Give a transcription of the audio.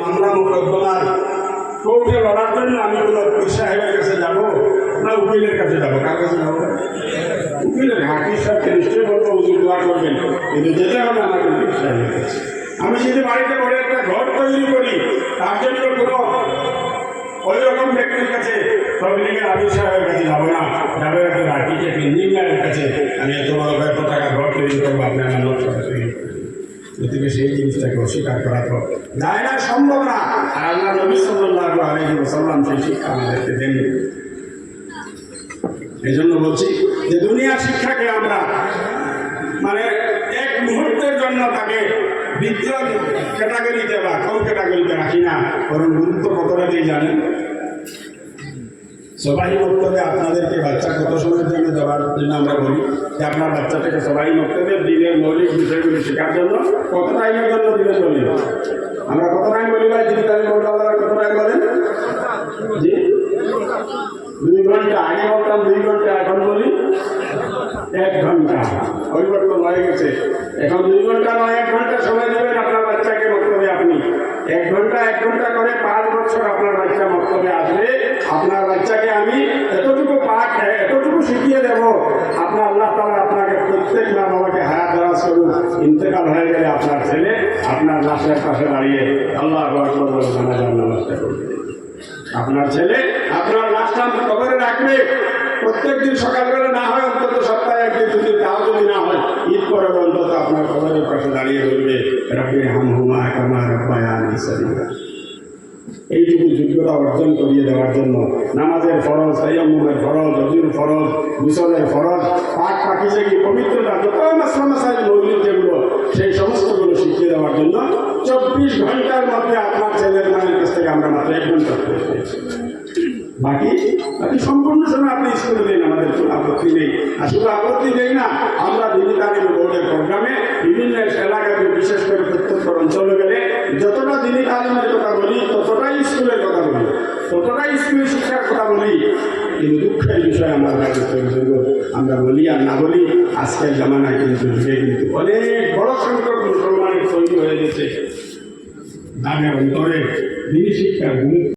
মামলা মোকদ্দমার কোর্টে লড়ার জন্য আমি কোনো পীর সাহেবের কাছে যাব না উকিলের কাছে যাবো? কার কাছে যাবো? উকিলের হাকির সাহেবকে নিশ্চয়ই বলবো হুজুর দোয়া করবেন, কিন্তু যেতে হবে আমাকে পীর সাহেবের কাছে। আমি যদি বাড়িতে বড় একটা ঘর তৈরি করি, তার জন্য কোনো ওই রকম ব্যক্তির কাছে তবলিগের আমির সাহেবের কাছে যাবো না, যাবো একজন আর্কিটেক্ট ইঞ্জিনিয়ারের কাছে। আমি এত বড় এত টাকা ঘর তৈরি করবো, আপনি আমার নকশা তৈরি করবেন। গতিকে সেই জিনিসটাকে অস্বীকার করা তো যায় না, সম্ভব না। আর আল্লাহ নবী সাল্লাল্লাহু আলাইহি ওয়াসাল্লাম সেই শিক্ষা আমাদেরকে দেন। এই জন্য বলছি যে দুনিয়ার শিক্ষাকে আমরা মানে এক মুহূর্তের জন্য তাকে বিদ্যুৎ ক্যাটাগরিতে বা কম ক্যাটাগরিতে রাখি না, বরং গুরুত্ব কতটা দিয়ে জানেন? সবাই মক্তবে আপনাদেরকে বাচ্চা কত সময়ের জন্য দেওয়ার জন্য আমরা বলি যে আপনার বাচ্চাটাকে সবাই মক্তবে দিনের মৌলিক বিষয়গুলি শেখার জন্য কত টাইমের জন্য দিবেন বলি? আমরা কত টাইম বলি ভাই? যদি তাহলে মোটামুটি কত টাইম বলেন? জি 2 ঘন্টা। আগে বলতাম 2 ঘন্টা, এখন বলি 1 ঘন্টা। পরিবর্তন হয়ে গেছে। এখন 2 ঘন্টা নয়, 1 ঘন্টা সময় দেবেন আপনার বাচ্চাকে মক্তবে। আপনি 1 ঘন্টা 1 ঘন্টা করে 5 বছর আপনার বাচ্চা মক্তবে আসবে। আপনার বাচ্চাকে আমি এতটুকু পাঠ এতটুকু শিখিয়ে দেব, আপনার আল্লাহ তাআলা আপনাকে প্রত্যেক মা বাবাকে হায়াত দারাজ করুন। ইন্তেকাল হয়ে গেলে আপনার ছেলে আপনার লাশের পাশে দাঁড়িয়ে আল্লাহু আকবার বলে জানাজার নামাজটা করবে। আপনার ছেলে আপনার লাশটা কবরে রাখবে। প্রত্যেকদিন সকালবেলা না হয় অন্তত সপ্তাহে একদিন যদি, তাও যদি না হয় ঈদ পরে অন্তত আপনার কবরের পাশে দাঁড়িয়ে বলবে রব্বি হামহুমা কামা রাব্বায়ানি সগীরা। এইটুকু যোগ্যতা অর্জন করিয়ে দেওয়ার জন্য নামাজের ফরজ, তায়াম্মুমের ফরজ, ওযুর ফরজ, গোসলের ফরজ, পাক পাকিজাগি, পবিত্রতা, যত মাসলা মাসাইল মৌলিক যেগুলো, সেই সমস্তগুলো শিখিয়ে দেওয়ার জন্য 24 ঘন্টার মধ্যে আপনার ছেলের মায়ের কাছ থেকে আমরা মাত্র 1 ঘন্টা পেয়েছি। বাকি সম্পূর্ণ সময় আপনি স্কুলে দিন, আমাদের কোনো আপত্তি নেই। আর শুধু আপত্তি নেই না, আমরা দিনী তালিম বোর্ডের প্রোগ্রামে বিভিন্ন এলাকাতে, বিশেষ করে প্রত্যন্ত অঞ্চলে গেলে যতটা দিনী তালিমের কথা বলি, ততটাই স্কুলের কথা বলি, ততটাই স্কুলের শিক্ষার কথা বলি। কিন্তু দুঃখের বিষয় আমরা বলি আর না বলি, আজকের জামানায় কিন্তু অনেক বড় সংখ্যক মুসলমানের তৈরি হয়ে গেছে। তাদের অন্তরে দিনী শিক্ষার গুরুত্ব